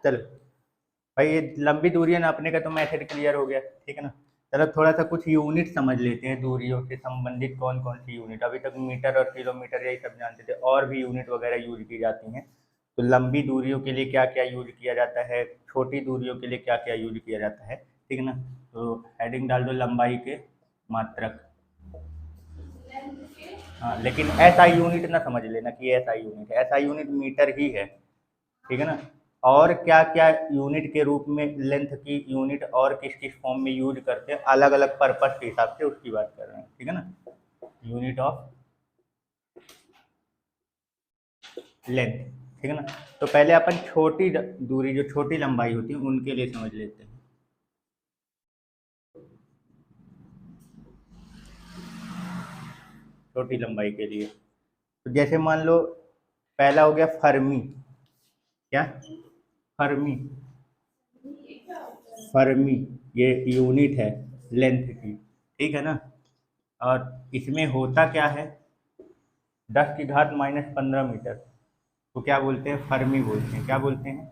चलो भाई, ये लंबी दूरियां नापने का तो मेथड क्लियर हो गया, ठीक है ना। चलो थोड़ा सा कुछ यूनिट समझ लेते हैं, दूरियों से संबंधित कौन कौन सी यूनिट। अभी तक मीटर और किलोमीटर यही सब जानते थे, और भी यूनिट वगैरह यूज की जाती हैं। तो लंबी दूरियों के लिए क्या क्या यूज किया जाता है, छोटी दूरियों के लिए क्या क्या यूज किया जाता है, ठीक है ना। तो हेडिंग डाल दो लंबाई के मात्रक। हाँ, लेकिन एसआई यूनिट ना समझ लेना कि एसआई यूनिट है, एसआई यूनिट मीटर ही है, ठीक है ना। और क्या क्या यूनिट के रूप में लेंथ की यूनिट और किस किस फॉर्म में यूज करते हैं अलग अलग पर्पस के हिसाब से, उसकी बात कर रहे हैं, ठीक है ना। यूनिट ऑफ लेंथ, ठीक है ना। तो पहले अपन छोटी दूरी, जो छोटी लंबाई होती है उनके लिए समझ लेते हैं। छोटी लंबाई के लिए तो जैसे मान लो पहला हो गया फर्मी। क्या? फर्मी। फर्मी ये यूनिट है लेंथ की, ठीक है ना। और इसमें होता क्या है, 10⁻⁻15 मीटर को क्या बोलते हैं, फर्मी बोलते हैं। क्या बोलते हैं,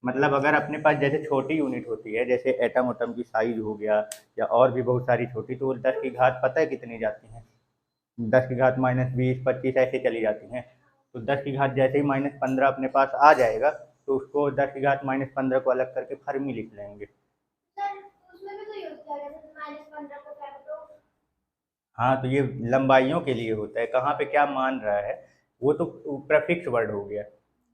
मतलब अगर अपने पास जैसे छोटी यूनिट होती है, जैसे एटम ओटम की साइज हो गया, या और भी बहुत सारी छोटी, तो वो 10 की घात पता है कितनी जाती है, 10⁻−20 25 ऐसे चली जाती हैं। तो 10 की घात जैसे ही -15 अपने पास आ जाएगा, तो उसको 10 की घात -15 को अलग करके फर्मी लिख लेंगे। हाँ, तो ये लंबाइयों के लिए होता है, कहाँ पे क्या मान रहा है वो तो प्रेफिक्स वर्ड हो गया।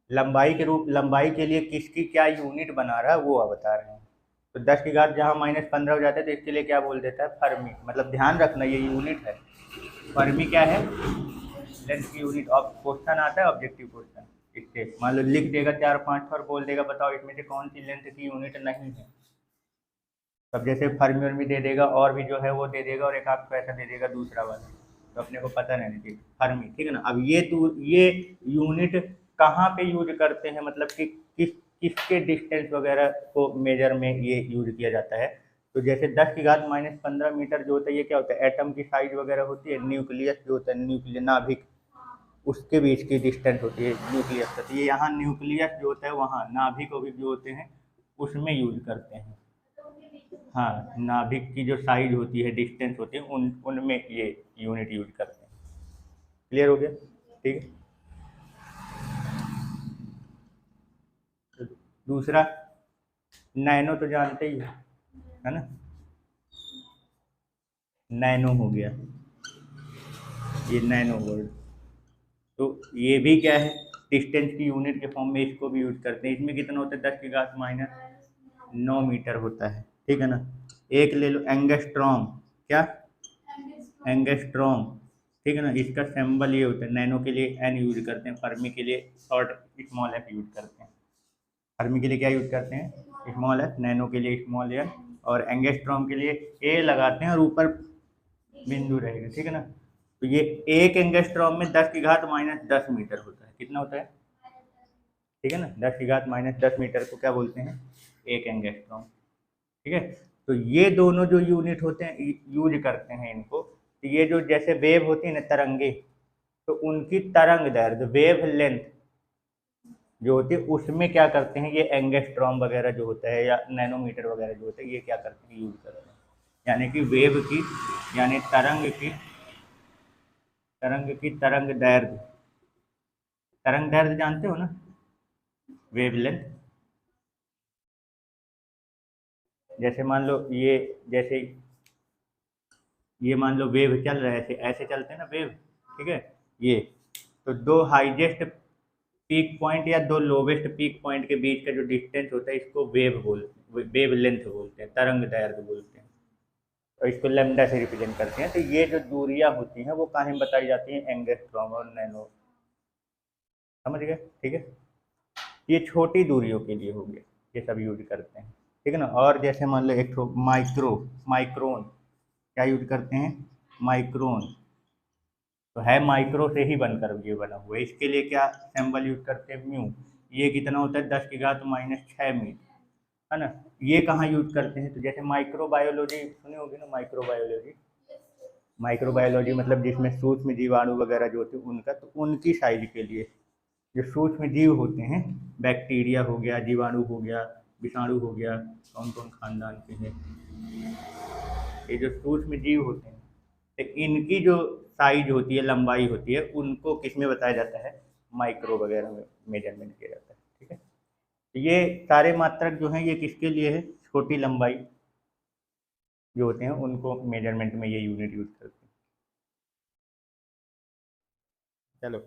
लंबाई के रूप, लंबाई के लिए किसकी क्या यूनिट बना रहा है वो आप बता रहे हैं। तो 10 की घात जहाँ -15 हो जाता है तो इसके लिए क्या बोल देता है, फर्मी। मतलब ध्यान रखना ये यूनिट है, फर्मी क्या है, लेंथ की यूनिट। ऑफ क्वेश्चन आता है ऑब्जेक्टिव क्वेश्चन, इससे मान लो लिख देगा 4 5 और बोल देगा बताओ इसमें से कौन सी लेंथ की यूनिट नहीं है। तब जैसे फर्मी वर्मी दे देगा, और भी जो है वो दे देगा, और एक आपको ऐसा दे देगा दूसरा वाला, तो अपने को पता रहना चाहिए फर्मी, ठीक है ना। अब ये यूनिट कहाँ पे यूज करते हैं, मतलब कि किसके डिस्टेंस वगैरह को मेजर में ये यूज किया जाता है। तो जैसे 10 की घात -15 मीटर जो होता है, ये क्या होता है, एटम की साइज वगैरह होती है, न्यूक्लियस जो होता है, न्यूक्लियस नाभिक, उसके बीच की डिस्टेंस होती है न्यूक्लियस तक। ये यहाँ न्यूक्लियस जो होता है वहाँ नाभिक जो होते हैं उसमें यूज करते हैं। हाँ, नाभिक की जो साइज होती है, डिस्टेंस होती है, उनमें ये यूनिट यूज करते हैं। क्लियर हो गया, ठीक है। तो दूसरा नैनो तो जानते ही है ना, नैनो हो गया, ये नैनो वर्ड। तो ये भी क्या है, डिस्टेंस की यूनिट के फॉर्म में इसको भी यूज करते हैं। इसमें कितना होता है, 10 की घात -9 मीटर होता है, ठीक है ना। एक ले लो एंगस्ट्रॉम। क्या? एंगस्ट्रॉम, ठीक है ना। इसका सिंबल ये होता है, नैनो के लिए एन यूज करते हैं, फर्मी के लिए शॉर्ट स्मॉल एफ यूज करते हैं। फर्मी के लिए क्या यूज करते हैं, स्मॉल एफ, नैनो के लिए स्मॉल एन, और एंगस्ट्रॉम के लिए ए लगाते हैं और ऊपर बिंदु रहेगा, ठीक है ना। तो ये एक एंगस्ट्रॉम में 10 की घात -10 मीटर होता है। कितना होता है, ठीक है ना। 10 की घात -10 मीटर को क्या बोलते हैं, एक एंगस्ट्रॉम, ठीक है। तो ये दोनों जो यूनिट होते हैं यूज करते हैं इनको। तो ये जो जैसे वेव होती है ना, तरंगे, तो उनकी तरंग दैर्ध्य, वेव लेंथ जो होती है, उसमें क्या करते हैं ये एंगस्ट्रॉम वगैरह जो होता है, या नैनोमीटर वगैरह जो होता है, ये क्या करते हैं, यूज करते हैं। यानी कि वेव की, यानी तरंग की तरंग दैर्ध्य, तरंग दैर्ध्य जानते हो ना, वेव लेंथ। जैसे मान लो ये, जैसे ये मान लो वेव चल रहा है, ऐसे ऐसे चलते हैं ना वेव, ठीक है। ये तो दो हाईएस्ट पीक पॉइंट या दो लोवेस्ट पीक पॉइंट के बीच का जो डिस्टेंस होता है, इसको वेव लेंथ बोलते हैं, तरंग दैर्ध्य बोलते हैं। और इसको लैम्डा से रिप्रेजेंट करते हैं। तो ये जो दूरियां होती हैं वो कहाँ में बताई जाती हैं, एंगस्ट्रॉम और नैनो, समझ गए, ठीक है। ये छोटी दूरियों के लिए हो गया, ये सब यूज करते हैं, ठीक है ना। और जैसे मान लो एक तो माइक्रोन, क्या यूज करते हैं, माइक्रोन। तो है माइक्रो से ही बनकर ये बना हुआ है। इसके लिए क्या सिंबल यूज करते हैं, म्यू। ये कितना होता है, 10 की घात -6 मीटर, है ना। ये कहाँ यूज करते हैं, तो जैसे माइक्रोबायोलॉजी सुनी होगी ना, माइक्रोबायोलॉजी। माइक्रोबायोलॉजी मतलब जिसमें सूक्ष्म जीवाणु वगैरह जो होते हैं उनका, तो उनकी साइज के लिए जो सूक्ष्म जीव होते हैं, बैक्टीरिया हो गया, जीवाणु हो गया, विषाणु हो गया, कौन कौन खानदान के हैं, ये जो सूक्ष्म जीव होते हैं, तो इनकी जो साइज होती है, लंबाई होती है, उनको किस में बताया जाता है, माइक्रो वगैरह में मेजरमेंट किया जाता है। ठीक है, तो ये सारे मात्रक जो हैं ये किसके लिए है, छोटी लंबाई जो होते हैं उनको मेजरमेंट में ये यूनिट यूज करते हैं। चलो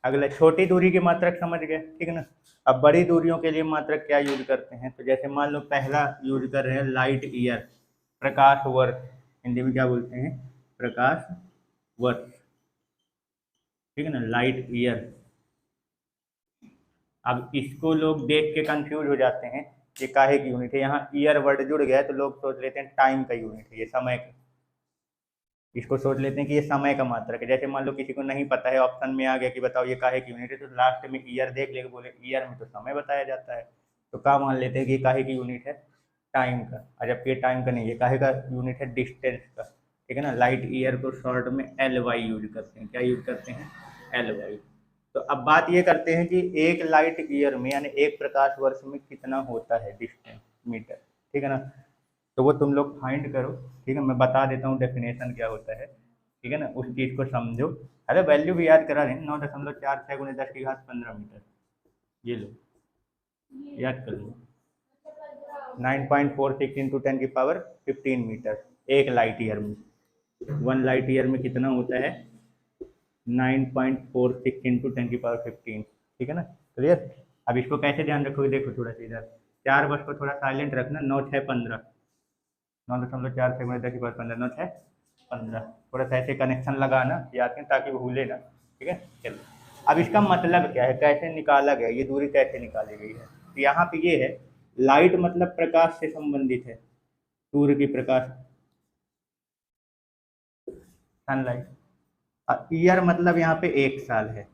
अगला, छोटी दूरी की मात्रक समझ गए, ठीक है ना। अब बड़ी दूरियों के लिए मात्रक क्या यूज करते हैं, तो जैसे मान लो पहला यूज कर रहे हैं लाइट ईयर, प्रकाश वर्ष, हिंदी में क्या बोलते हैं, प्रकाश वर्ष, ठीक है ना, लाइट ईयर। अब इसको लोग देख के कंफ्यूज हो जाते हैं, ये काहे की यूनिट है, यहाँ ईयर वर्ड जुड़ गया है तो लोग सोच लेते हैं टाइम का यूनिट है, ये समय का, इसको सोच लेते हैं कि ये समय का मात्रक है। जैसे मान लो किसी को नहीं पता है, ऑप्शन में आ गया कि बताओ ये काहे की यूनिट है, तो लास्ट में ईयर देख लेके बोले ईयर में तो समय बताया जाता है, तो क्या मान लेते हैं कि ये काहे की यूनिट है, टाइम का। और जबकि ये टाइम का नहीं है, काहे का यूनिट है, डिस्टेंस का, ठीक है ना। लाइट ईयर को शॉर्ट में एल वाई यूज करते हैं, क्या यूज करते हैं, एल वाई। तो अब बात ये करते हैं कि एक लाइट ईयर में यानी एक प्रकाश वर्ष में कितना होता है डिस्टेंस, मीटर, ठीक है ना। तो वो तुम लोग फाइंड करो, ठीक है, मैं बता देता हूँ डेफिनेशन क्या होता है, ठीक है ना, उस चीज़ को समझो। अरे वैल्यू भी याद करा रहे, 9.46 × 10⁻⁻⁻, ये लो याद कर लो, 9.46 × 10⁻15 मीटर एक लाइट ईयर में। 1 लाइट ईयर में कितना होता है, 9.46 × 10⁻15, ठीक है ना, क्लियर। अब इसको कैसे ध्यान रखोगे, देखो थोड़ा सा इधर, 4 बस को थोड़ा साइलेंट रखना, 9×6=15, 9.46 × 10⁻15, 9×6=15, थोड़ा सा ऐसे कनेक्शन लगाना याद करें ताकि भूले ना, ठीक है। चलो अब इसका मतलब क्या है, कैसे निकाला गया, ये दूरी कैसे निकाली गई है, तो यहाँ पे ये है, लाइट मतलब प्रकाश से संबंधित है, सूर्य की प्रकाश, सनलाइट। ईयर मतलब यहाँ पे 1 साल है,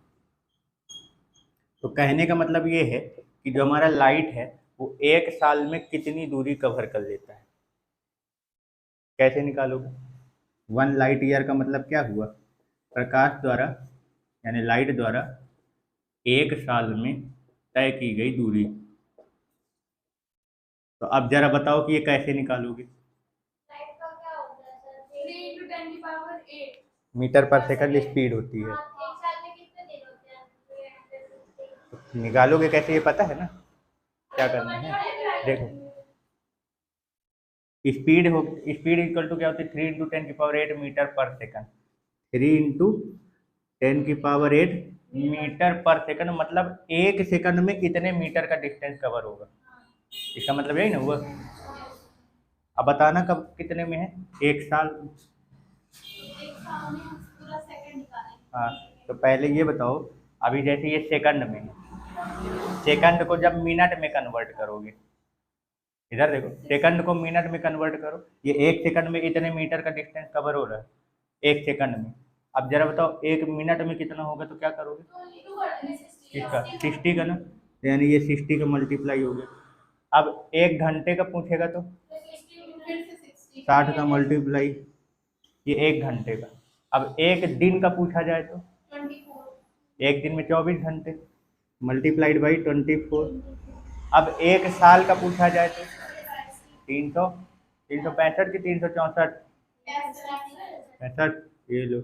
तो कहने का मतलब ये है कि जो हमारा लाइट है वो 1 साल में कितनी दूरी कवर कर लेता है। कैसे निकालोगे, 1 लाइट ईयर का मतलब क्या हुआ, प्रकाश द्वारा यानी लाइट द्वारा 1 साल में तय की गई दूरी। तो अब जरा बताओ कि ये कैसे निकालोगे, लाइट का क्या होता है सर, 3 × 10⁸ मीटर पर सेकंड स्पीड होती है। 1 साल में कितने दिन होते हैं, निकालोगे कैसे ये पता है ना, क्या करना है, देखो स्पीड इक्वल टू क्या होती है, 3 × 10⁸ मीटर पर सेकंड, 3 × 10⁸ मीटर पर सेकंड, मतलब 1 सेकंड में कितने मीटर का डिस्टेंस कवर होगा, इसका मतलब यही ना हुआ। अब बताना कब कितने में है, 1 साल। हाँ, तो पहले ये बताओ, अभी जैसे ये सेकंड में है, सेकंड को जब मिनट में कन्वर्ट करोगे, इधर देखो, सेकंड को मिनट में कन्वर्ट करो, ये 1 सेकंड में इतने मीटर का डिस्टेंस कवर हो रहा है 1 सेकंड में। अब जरा बताओ 1 मिनट में कितना होगा, तो क्या करोगे, इसका 60 का ना, यानी ये 60 का मल्टीप्लाई हो गया। अब 1 घंटे का पूछेगा तो 60 का मल्टीप्लाई, ये 1 घंटे का। अब 1 दिन का पूछा जाए तो 1 दिन में 24 घंटे, मल्टीप्लाइड बाई 24। अब 1 साल का पूछा जाए तो 365 की 364, 65, ये लो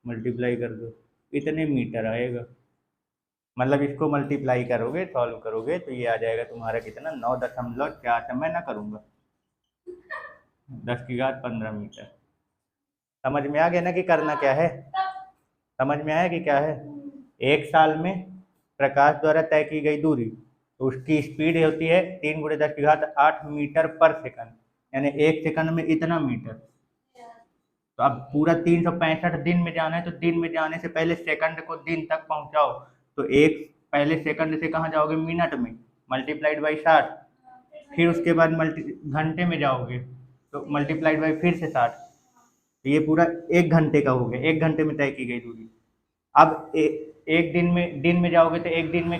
मल्टीप्लाई कर दो, इतने मीटर आएगा। मतलब इसको मल्टीप्लाई करोगे, सॉल्व करोगे तो ये आ जाएगा तुम्हारा कितना, 9.4, मैं ना करूँगा, 10⁻15 मीटर। समझ में आ गया ना कि करना क्या है, समझ में आया कि क्या है। 1 साल में प्रकाश द्वारा तय की गई दूरी, तो उसकी स्पीड होती है 3 × 10⁸ मीटर पर सेकंड, यानी 1 सेकंड में इतना मीटर। तो अब पूरा 365 दिन में जाना है, तो दिन में जाने से पहले सेकंड को दिन तक पहुंचाओ, तो एक पहले सेकंड से कहाँ जाओगे, मिनट में, मल्टीप्लाइड बाई 60, फिर उसके बाद घंटे में जाओगे तो मल्टीप्लाइड बाई फिर से 60, तो ये पूरा 1 घंटे का हो गया, 1 घंटे में तय की गई दूरी। अब एक दिन में जाओगे तो 1 दिन में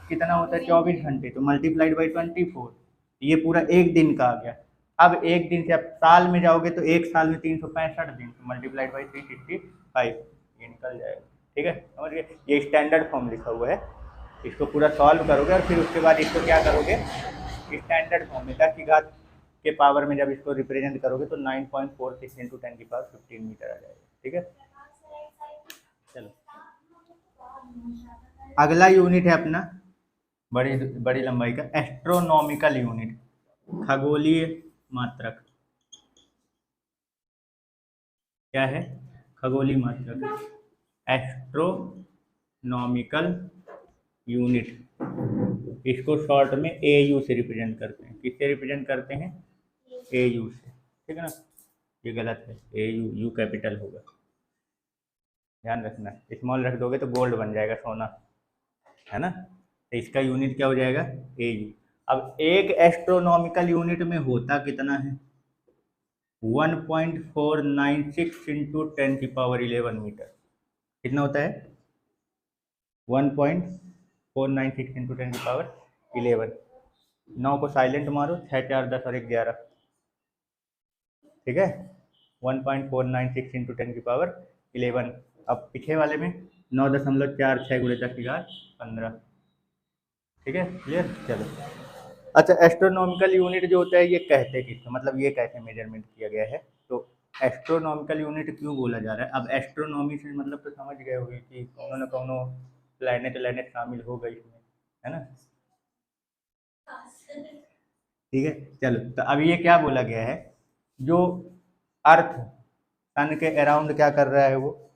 कितना होता है, 24 घंटे, तो मल्टीप्लाइड बाई 24, ये पूरा 1 दिन का आ गया। अब 1 दिन से अब साल में जाओगे तो 1 साल में 365 दिन, तो मल्टीप्लाइड बाई 365, ये निकल जाएगा, ठीक है, समझ गए। ये स्टैंडर्ड फॉर्म लिखा हुआ है, इसको पूरा सॉल्व करोगे और फिर उसके बाद इसको क्या करोगे, स्टैंडर्ड फॉर्म में 10 की घात के पावर में जब इसको रिप्रेजेंट करोगे तो 9.46 इंटू 10 की पावर 15 मीटर आ जाएगा। ठीक है, चलो अगला यूनिट है अपना बड़ी बड़ी लंबाई का एस्ट्रोनॉमिकल यूनिट, खगोलीय मात्रक। क्या है, खगोलीय मात्रक, एस्ट्रोनॉमिकल यूनिट। इसको शॉर्ट में AU से रिप्रेजेंट करते हैं। किससे रिप्रेजेंट करते हैं, AU से। ठीक है ना, ये गलत है, AU, U कैपिटल होगा, ध्यान रखना। स्मॉल रख दोगे तो गोल्ड बन जाएगा, सोना है ना, तो इसका यूनिट क्या हो जाएगा, AU। अब एक एस्ट्रोनॉमिकल यूनिट में होता कितना है, 1.496 इंटू 10 की पावर 11 मीटर। कितना होता है, 1.496 इंटू 10 की पावर 11। 9 को साइलेंट मारो, 6 4 10 और 1 11। ठीक है, 1.496 इंटू 10 की पावर 11। अब पीछे वाले में 9.46 गुणे 10 की घात 15। ठीक है, क्लियर, चलो। अच्छा, एस्ट्रोनॉमिकल यूनिट जो होता है ये कहते किसको, मतलब ये कैसे मेजरमेंट किया गया है, तो एस्ट्रोनॉमिकल यूनिट क्यों बोला जा रहा है। अब एस्ट्रोनॉमी से मतलब तो समझ गए होंगे कि कौनो न कौनो प्लैनेट शामिल हो गई इसमें, है ना। ठीक है, चलो, तो अब ये क्या बोला गया है, जो अर्थ सन के अराउंड क्या कर रहा है, वो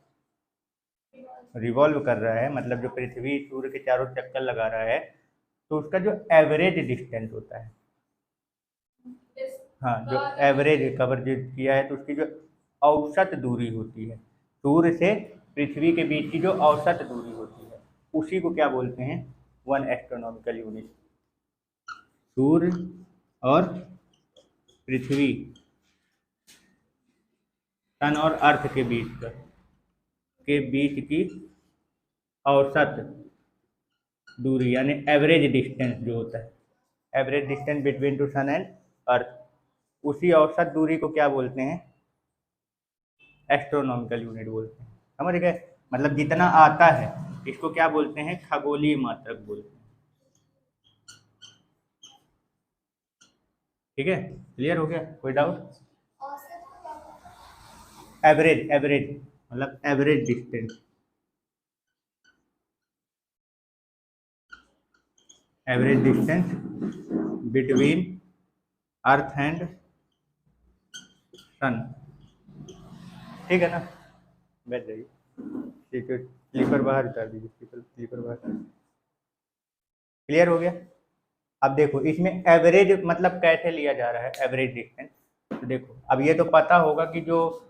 रिवॉल्व कर रहा है, मतलब जो पृथ्वी सूर्य के चारों चक्कर लगा रहा है, तो उसका जो एवरेज डिस्टेंस होता है, हाँ, जो एवरेज कवर जो किया है, तो उसकी जो औसत दूरी होती है, सूर्य से पृथ्वी के बीच की जो औसत दूरी होती है, उसी को क्या बोलते हैं, 1 एस्ट्रोनॉमिकल यूनिट। सूर्य और पृथ्वी, सन और अर्थ के बीच की औसत दूरी, यानी एवरेज डिस्टेंस जो होता है, average distance between to sun and earth, उसी औसत दूरी को क्या बोलते हैं, एस्ट्रोनॉमिकल यूनिट बोलते हैं। समझ गए, मतलब जितना आता है इसको क्या बोलते हैं, खगोलीय मात्रक बोलते हैं। ठीक है, क्लियर हो गया, कोई डाउट। एवरेज, एवरेज मतलब average distance, average distance between earth and sun. ठीक है ना, बैठ जाइए, ठीक है, स्लीपर बाहर उतार दीजिए, स्लीपर बाहर। क्लियर हो गया। अब देखो इसमें एवरेज मतलब कैसे लिया जा रहा है, एवरेज डिस्टेंस। तो देखो अब ये तो पता होगा कि जो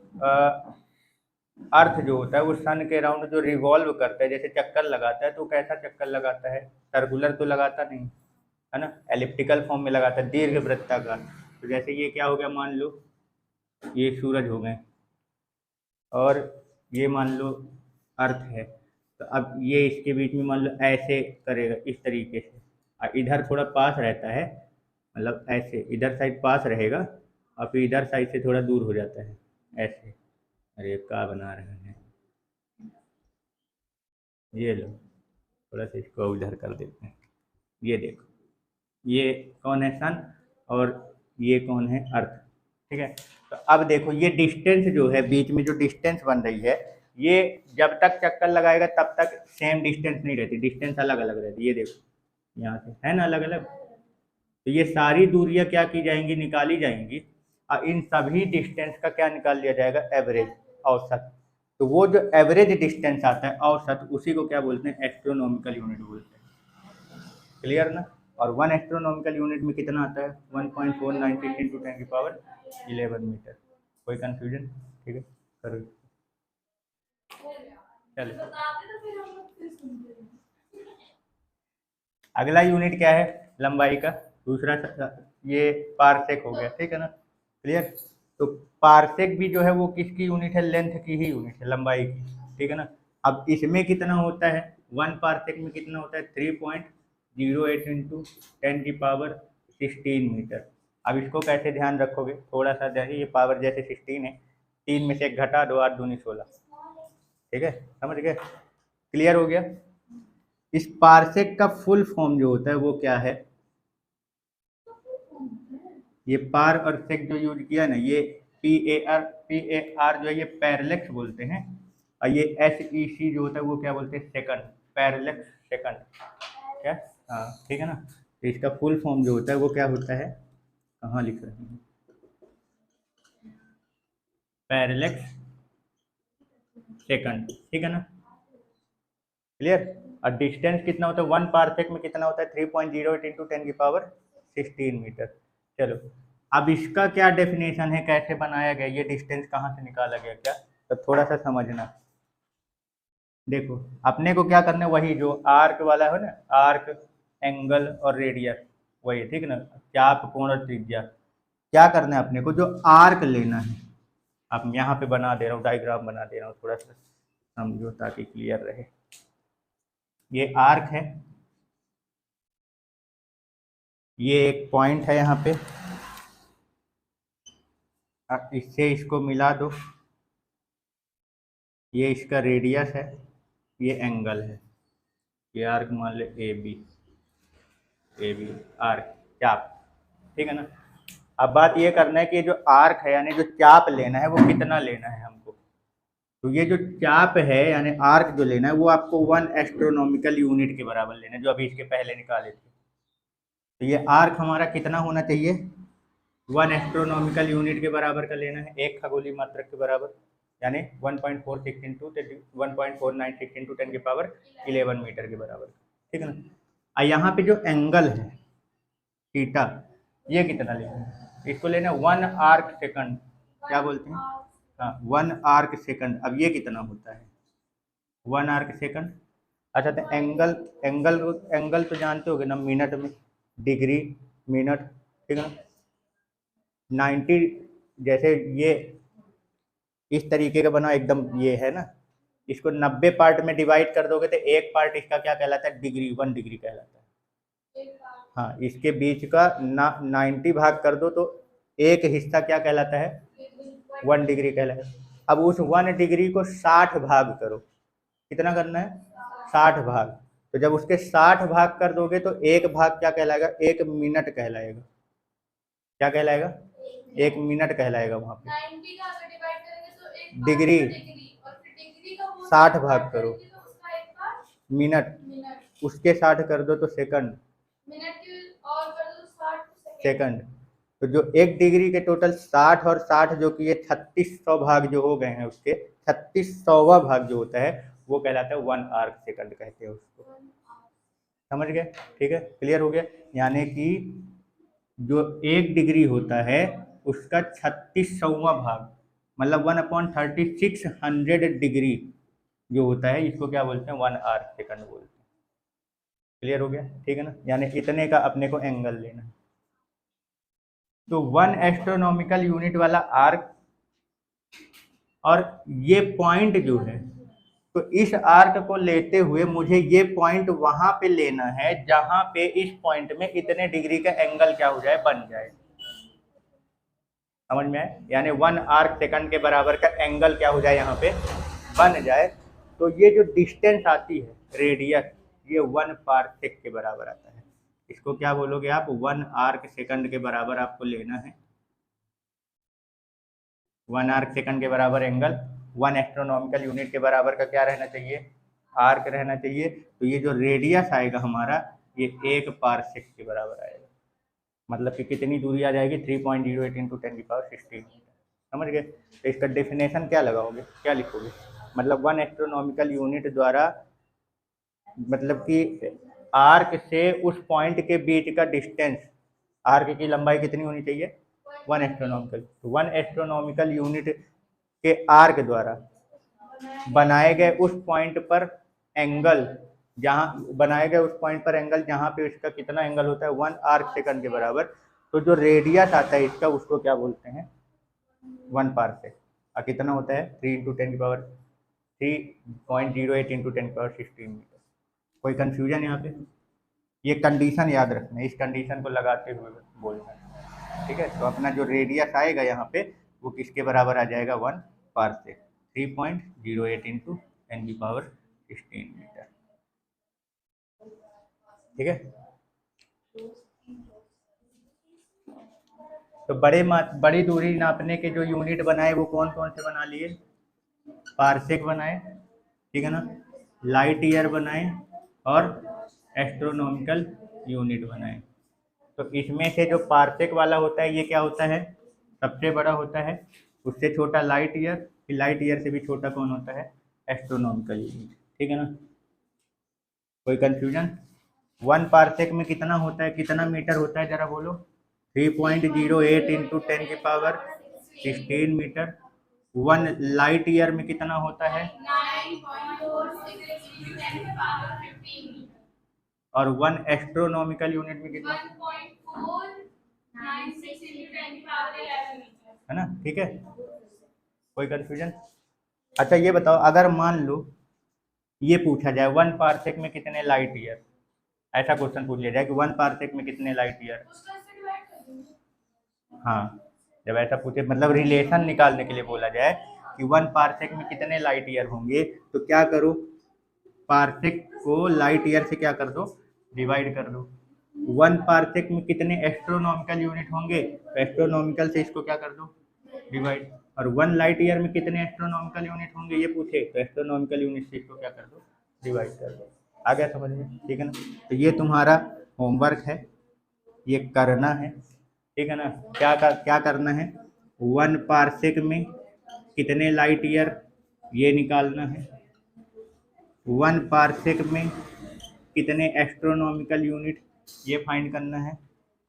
अर्थ जो होता है वो सन के अराउंड जो रिवॉल्व करता है, जैसे चक्कर लगाता है, तो कैसा चक्कर लगाता है, सर्कुलर तो लगाता नहीं है ना, एलिप्टिकल फॉर्म में लगाता है, दीर्घ वृत्ताकार। तो जैसे ये क्या हो गया, मान लो ये सूरज हो गए और ये मान लो अर्थ है, तो अब ये इसके बीच में मान लो ऐसे करेगा इस तरीके से, और इधर थोड़ा पास रहता है, मतलब ऐसे इधर साइड पास रहेगा और फिर इधर साइड से थोड़ा दूर हो जाता है ऐसे। अरे क्या बना रहे हैं, ये लो, थोड़ा सा इसको उधर कर देते हैं। ये देखो, ये कौन है, सन, और ये कौन है, अर्थ। ठीक है, तो अब देखो ये डिस्टेंस जो है, बीच में जो डिस्टेंस बन रही है, ये जब तक चक्कर लगाएगा तब तक सेम डिस्टेंस नहीं रहती, डिस्टेंस अलग अलग रहती है। ये देखो यहाँ से है ना अलग अलग, तो ये सारी दूरियां क्या की जाएंगी, निकाली जाएंगी, और इन सभी डिस्टेंस का क्या निकाल लिया जाएगा, एवरेज, औसत। तो वो जो एवरेज डिस्टेंस आता है, औसत, उसी को क्या बोलते हैं, एस्ट्रोनॉमिकल यूनिट बोलते हैं। क्लियर ना। और 1 एस्ट्रोनॉमिकल यूनिट में कितना आता है, 1.496 इंटू 10 की पावर 11 मीटर। कोई कंफ्यूजन, ठीक है, करो, चलो। अगला यूनिट क्या है, लंबाई का दूसरा, ये पारसेक हो गया, ठीक है ना, क्लियर। तो पारसेक भी जो है वो किसकी यूनिट है, लेंथ की ही यूनिट है, लंबाई की। ठीक है ना। अब इसमें कितना होता है, 1 पारसेक में कितना होता है, 3.08 इंटू 10 की पावर 16 मीटर। अब इसको कैसे ध्यान रखोगे, थोड़ा सा देखिए, ये पावर जैसे 16 है, 3 में से 1 घटा दो, 8 दूनी 16। ठीक है, समझ गए, क्लियर हो गया। इस पार्सेक का फुल फॉर्म जो होता है वो क्या है? ये पार और सेक जो यूज किया ना, ये पी ए आर जो है ये पैरेलेक्स बोलते हैं, और ये SEC जो होता है वो क्या बोलते हैं? Second, parallax second. क्या? हाँ ठीक है ना। तो इसका फुल फॉर्म जो होता है वो क्या होता है? कहाँ लिख रहे हैं? पैरेलेक्स सेकंड, ठीक है ना। क्लियर। और डिस्टेंस कितना होता है 1 पार्सेक में? कितना होता है? 3.08 इंटू 10⁻16 मीटर। चलो, अब इसका क्या डेफिनेशन है, कैसे बनाया गया, ये डिस्टेंस कहाँ से निकाला गया, क्या तो थोड़ा सा समझना। देखो, अपने को क्या करना है, वही जो आर्क वाला है ना, आर्क, एंगल और रेडियस, वही ठीक है ना, चाप, कोण और त्रिज्या। क्या करना है अपने को, जो आर्क लेना है। अब यहाँ पे बना दे रहा हूँ, डायग्राम बना दे रहा हूँ, थोड़ा सा समझो ताकि क्लियर रहे। ये आर्क है, ये एक पॉइंट है यहाँ पे, इससे इसको मिला दो, ये इसका रेडियस है, ये एंगल है, ये आर्क मान ले ए बी आर्क, चाप, ठीक है ना। अब बात ये करना है कि जो आर्क है यानी जो चाप लेना है वो कितना लेना है हमको। तो ये जो चाप है यानी आर्क जो लेना है वो आपको 1 एस्ट्रोनॉमिकल यूनिट के बराबर लेना है, जो अभी इसके पहले निकाले थे। तो ये आर्क हमारा कितना होना चाहिए? 1 एस्ट्रोनॉमिकल यूनिट के बराबर का लेना है, एक खगोलीय मात्रक के बराबर, यानी 1.46 इंटू 1.496 इंटू 10⁻11 मीटर के बराबर, ठीक है ना। और यहाँ पे जो एंगल है थीटा, ये कितना लेना है? इसको लेना 1 आर्क सेकंड, क्या बोलते हैं? हाँ, 1 आर्क सेकंड। अब ये कितना होता है? 1 आर्क सेकंड। अच्छा, तो एंगल, एंगल तो जानते होगे ना, मिनट में, डिग्री, मिनट, ठीक है ना। 90, जैसे ये इस तरीके का बना एकदम, ये है ना, इसको 90 पार्ट में डिवाइड कर दोगे तो एक पार्ट इसका क्या कहलाता है? डिग्री, 1 डिग्री कहलाता है। हाँ, इसके बीच का 90 भाग कर दो तो एक हिस्सा क्या कहलाता है? 1 डिग्री कहलाता है। अब उस 1 डिग्री को 60 भाग करो, कितना करना है? 60 भाग। तो जब उसके 60 भाग कर दोगे तो एक भाग क्या कहलाएगा? 1 मिनट कहलाएगा। क्या कहलाएगा? 1 मिनट कहलाएगा वहां पे। 90 का अगर डिवाइड करेंगे तो एक डिग्री, और फिर डिग्री का 60 भाग करो, तो उसका एक मिनट, उसके 60 कर दो तो सेकंड, मिनट के और कर दो 60 सेकंड। तो जो 1 डिग्री के टोटल 60 और 60 जो कि ये 3600 भाग जो हो गए हैं, उसके 3600वां भाग जो होता है वो कहलाता है 1 आर्क सेकंड कहते हैं उसको। समझ गए? ठीक है, क्लियर हो गया। यानी कि जो 1 डिग्री होता है उसका 3600वां भाग, मतलब 1/3600 डिग्री जो होता है, इसको क्या बोलते हैं? 1 आर्क सेकंड बोलते हैं। क्लियर हो गया? ठीक है ना। यानी इतने का अपने को एंगल लेना है। तो 1 एस्ट्रोनॉमिकल यूनिट वाला आर्क, और ये पॉइंट जो है, तो इस आर्क को लेते हुए मुझे ये पॉइंट वहां पे लेना है जहां पे इस पॉइंट में इतने डिग्री का एंगल क्या हो जाए? बन जाए। समझ में आए? यानी 1 आर्क सेकंड के बराबर का एंगल क्या हो जाए? यहाँ पे बन जाए। तो ये जो डिस्टेंस आती है, रेडियस, ये 1 पार्सेक के बराबर आता है। इसको क्या बोलोगे आप? 1 आर्क सेकंड के बराबर आपको लेना है। 1 आर्क सेकंड के बराबर एंगल, 1 एस्ट्रोनॉमिकल यूनिट के बराबर का क्या रहना चाहिए? आर्क रहना चाहिए। तो ये जो रेडियस आएगा हमारा, ये 1 पार्सेक के बराबर आएगा। मतलब कि कितनी दूरी आ जाएगी? 3.08 इंटू 10⁻16। समझ गए? तो इसका डेफिनेशन क्या लगाओगे, क्या लिखोगे? मतलब 1 एस्ट्रोनॉमिकल यूनिट द्वारा, मतलब कि आर्क से उस पॉइंट के बीच का डिस्टेंस, आर्क की लंबाई कितनी होनी चाहिए? 1 एस्ट्रोनॉमिकल। तो 1 एस्ट्रोनॉमिकल यूनिट के आर्क द्वारा बनाए गए उस पॉइंट पर एंगल, जहाँ बनाए गए उस पॉइंट पर एंगल जहाँ पे इसका कितना एंगल होता है? 1 आर्क सेकंड के बराबर। तो जो रेडियस आता है इसका, उसको क्या बोलते हैं? 1 पार्सेक। और कितना होता है? 3.08 इंटू 10⁻16 मीटर। कोई कंफ्यूजन यहाँ पे? ये कंडीशन याद रखना है, इस कंडीशन को लगाते हुए बोलना है। ठीक है, तो अपना जो रेडियस आएगा यहाँ पे वो किसके बराबर आ जाएगा? 1 पार्सेक, 3.08 इंटू 10⁻16 मीटर। ठीक है। तो बड़ी दूरी नापने के जो यूनिट बनाए वो कौन कौन से बना लिए? पार्सेक बनाए, ठीक है ना, लाइट ईयर बनाए और एस्ट्रोनॉमिकल यूनिट बनाए। तो इसमें से जो पार्सेक वाला होता है ये क्या होता है? सबसे बड़ा होता है। उससे छोटा लाइट ईयर, फिर लाइट ईयर से भी छोटा कौन होता है? एस्ट्रोनॉमिकल यूनिट, ठीक है ना। कोई कंफ्यूजन? 1 पार्सेक में कितना होता है, कितना मीटर होता है, जरा बोलो। 3.08 इंटू 10⁻16 मीटर। 1 लाइट ईयर में कितना होता है? 9.46 और 1 एस्ट्रोनॉमिकल यूनिट में कितना? 1.496 है ना, ठीक है। कोई कंफ्यूजन? अच्छा ये बताओ, अगर मान लो ये पूछा जाए 1 पार्सेक में कितने लाइट ईयर, ऐसा क्वेश्चन पूछ लिया जाए कि 1 पार्सेक में कितने लाइट ईयर। हाँ, जब ऐसा पूछे मतलब रिलेशन निकालने के लिए बोला जाए कि 1 पार्सेक में कितने लाइट ईयर होंगे, तो क्या करो, पार्सेक को लाइट ईयर से क्या कर दो, डिवाइड कर दो। 1 पार्सेक में कितने एस्ट्रोनॉमिकल यूनिट होंगे, तो एस्ट्रोनॉमिकल से इसको क्या कर दो, डिवाइड। और 1 लाइट ईयर में कितने एस्ट्रोनॉमिकल यूनिट होंगे ये पूछे, तो एस्ट्रोनॉमिकल यूनिट से इसको क्या कर दो, डिवाइड कर दो। आ गया समझ में, ठीक है ना। तो ये तुम्हारा होमवर्क है, ये करना है, ठीक है ना। क्या करना है, 1 पार्सेक में कितने लाइट ईयर ये निकालना है, 1 पार्सेक में कितने एस्ट्रोनॉमिकल यूनिट ये फाइंड करना है,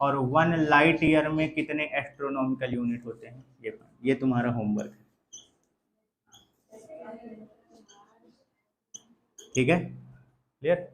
और 1 लाइट ईयर में कितने एस्ट्रोनॉमिकल यूनिट होते हैं ये तुम्हारा होमवर्क है, ठीक है, क्लियर।